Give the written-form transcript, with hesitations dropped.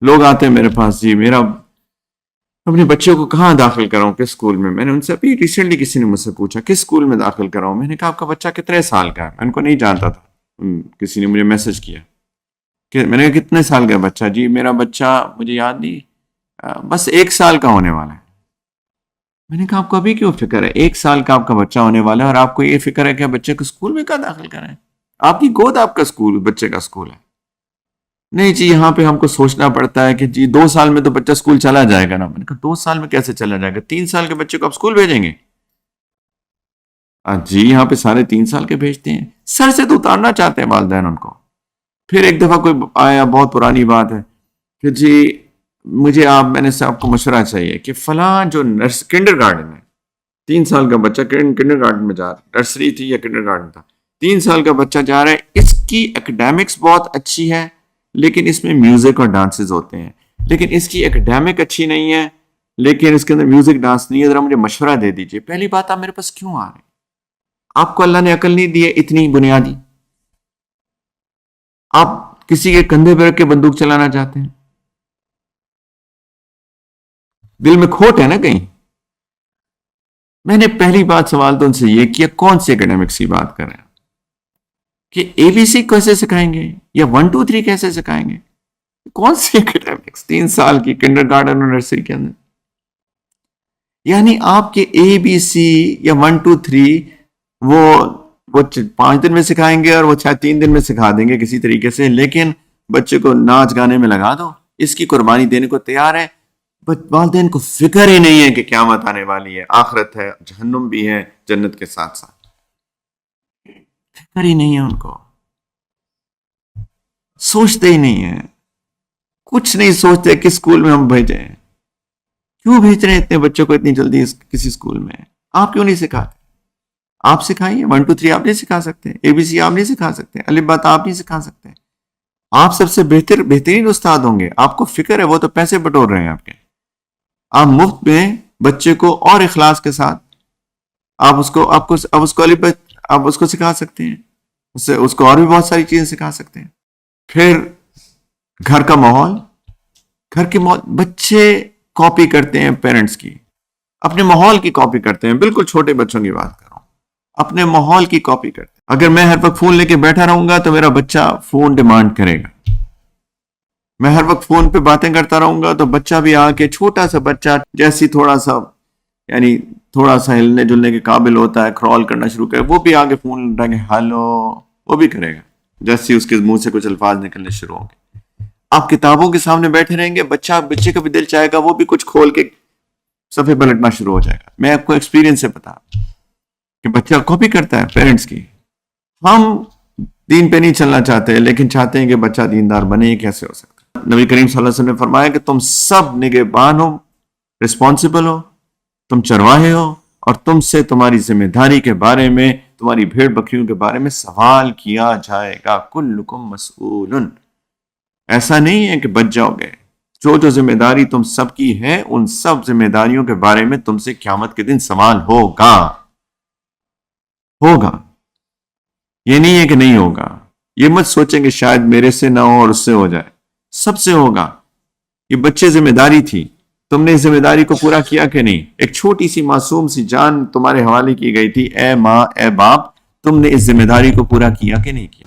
لوگ آتے ہیں میرے پاس، جی میرا اپنے بچوں کو کہاں داخل کراؤں، کس اسکول میں؟ میں نے ان سے ابھی ریسنٹلی کسی نے مجھ سے پوچھا کس اسکول میں داخل کراؤں، میں نے کہا آپ کا بچہ کتنے سال کا ہے؟ میں ان کو نہیں جانتا تھا، کسی نے مجھے میسج کیا کہ میں نے کہا کتنے سال کا بچہ؟ جی میرا بچہ مجھے یاد نہیں، بس 1 سال کا ہونے والا ہے۔ میں نے کہا آپ کو ابھی کیوں فکر ہے؟ 1 سال کا آپ کا بچہ ہونے والا ہے اور آپ کو یہ فکر ہے کہ بچے کو اسکول میں کہاں داخل کریں؟ آپ کی گود آپ کا اسکول، بچے کا اسکول ہے۔ نہیں جی یہاں پہ ہم کو سوچنا پڑتا ہے کہ جی 2 سال میں تو بچہ اسکول چلا جائے گا نا۔ میں نے کہا 2 سال میں کیسے چلا جائے گا؟ 3 سال کے بچے کو آپ اسکول بھیجیں گے؟ جی یہاں پہ سارے 3 سال کے بھیجتے ہیں، سر سے تو اتارنا چاہتے ہیں والدین ان کو۔ پھر ایک دفعہ کوئی آیا، بہت پرانی بات ہے، کہ جی مجھے میں نے سے آپ کو مشورہ چاہیے کہ فلاں جو کنڈر گارڈن ہے، 3 سال کا بچہ کنڈر گارڈن میں جا رہا ہے، نرسری تھی یا کنڈر گارڈن تھا، 3 سال کا بچہ جا رہا ہے، اس کی اکیڈیمکس بہت اچھی ہے لیکن اس میں میوزک اور ڈانسز ہوتے ہیں، لیکن اس کی اکیڈیمک اچھی نہیں ہے لیکن اس کے اندر میوزک ڈانس نہیں ہے، ذرا مجھے مشورہ دے دیجئے۔ پہلی بات، آپ میرے پاس کیوں آ رہے ہیں؟ آپ کو اللہ نے عقل نہیں دی ہے اتنی بنیادی؟ آپ کسی کے کندھے پہ رکھ کے بندوق چلانا چاہتے ہیں؟ دل میں کھوٹ ہے نا کہیں؟ میں نے پہلی بات سوال تو ان سے یہ کیا کون سے اکیڈیمکس کی بات کر رہے ہیں، کہ اے بی سی کیسے سکھائیں گے یا 1 2 3 کیسے سکھائیں گے؟ کون سی اکیڈیمکس 3 سال کی کنڈر گارڈن اور نرسری کے اندر؟ یعنی آپ کے اے بی سی یا 1 2 3 وہ 5 دن میں سکھائیں گے اور وہ 3 دن میں سکھا دیں گے کسی طریقے سے، لیکن بچے کو ناچ گانے میں لگا دو، اس کی قربانی دینے کو تیار ہے۔ والدین کو فکر ہی نہیں ہے کہ قیامت آنے والی ہے، آخرت ہے، جہنم بھی ہے جنت کے ساتھ ساتھ، فکر ہی نہیں ہے ان کو، سوچتے ہی نہیں ہے، کچھ نہیں سوچتے کس اسکول میں ہم بھیجیں، کیوں بھیج رہے ہیں اتنے بچوں کو اتنی جلدی کسی اسکول میں؟ آپ کیوں نہیں سکھاتے؟ آپ سکھائیے، 1 2 3 آپ نہیں سکھا سکتے، اے بی سی آپ نہیں سکھا سکتے، الف بات آپ نہیں سکھا سکتے، آپ سب سے بہترین استاد ہوں گے، آپ کو فکر ہے، وہ تو پیسے بٹور رہے ہیں آپ کے، آپ مفت میں بچے کو اور اخلاص کے ساتھ آپ اس کو سکھا سکتے ہیں، اس کو اور بھی بہت ساری چیزیں سکھا سکتے ہیں۔ پھر گھر کا ماحول، بچے کاپی کرتے ہیں پیرنٹس کی، اپنے ماحول کی کاپی کرتے ہیں، بالکل چھوٹے بچوں کی بات کر رہا ہوں، اپنے ماحول کی کاپی کرتے ہیں۔ اگر میں ہر وقت فون لے کے بیٹھا رہوں گا تو میرا بچہ فون ڈیمانڈ کرے گا، میں ہر وقت فون پہ باتیں کرتا رہوں گا تو بچہ بھی آ کے، چھوٹا سا بچہ جیسی تھوڑا سا ہلنے جلنے کے قابل ہوتا ہے، کرال کرنا شروع کرے، وہ بھی آگے فون اٹھا کے ہلو، وہ بھی کرے گا، جیسے اس کے منہ سے کچھ الفاظ نکلنے شروع ہوں گے۔ آپ کتابوں کے سامنے بیٹھے رہیں گے، بچے کا بھی دل چاہے گا وہ بھی کچھ کھول کے صفحے پلٹنا شروع ہو جائے گا۔ میں آپ کو ایکسپیرینس سے بتا کہ بچہ کاپی کرتا ہے پیرنٹس کی۔ ہم دین پہ نہیں چلنا چاہتے لیکن چاہتے ہیں کہ بچہ دیندار بنے، یہ کیسے ہو سکتا؟ نبی کریم صلی اللہ علیہ وسلم نے فرمایا کہ تم سب نگہبان ہو، رسپانسبل ہو، تم چرواہے ہو، اور تم سے تمہاری ذمہ داری کے بارے میں، تمہاری بھیڑ بکریوں کے بارے میں سوال کیا جائے گا، کلکم مسئول۔ ایسا نہیں ہے کہ بچ جاؤ گے، جو ذمہ داری تم سب کی ہے ان سب ذمہ داریوں کے بارے میں تم سے قیامت کے دن سوال ہوگا۔ یہ نہیں ہے کہ نہیں ہوگا، یہ مت سوچیں کہ شاید میرے سے نہ ہو اور اس سے ہو جائے، سب سے ہوگا۔ یہ بچے ذمہ داری تھی، تم نے اس ذمہ داری کو پورا کیا کہ نہیں؟ ایک چھوٹی سی معصوم سی جان تمہارے حوالے کی گئی تھی، اے ماں اے باپ، تم نے اس ذمہ داری کو پورا کیا کہ نہیں کیا؟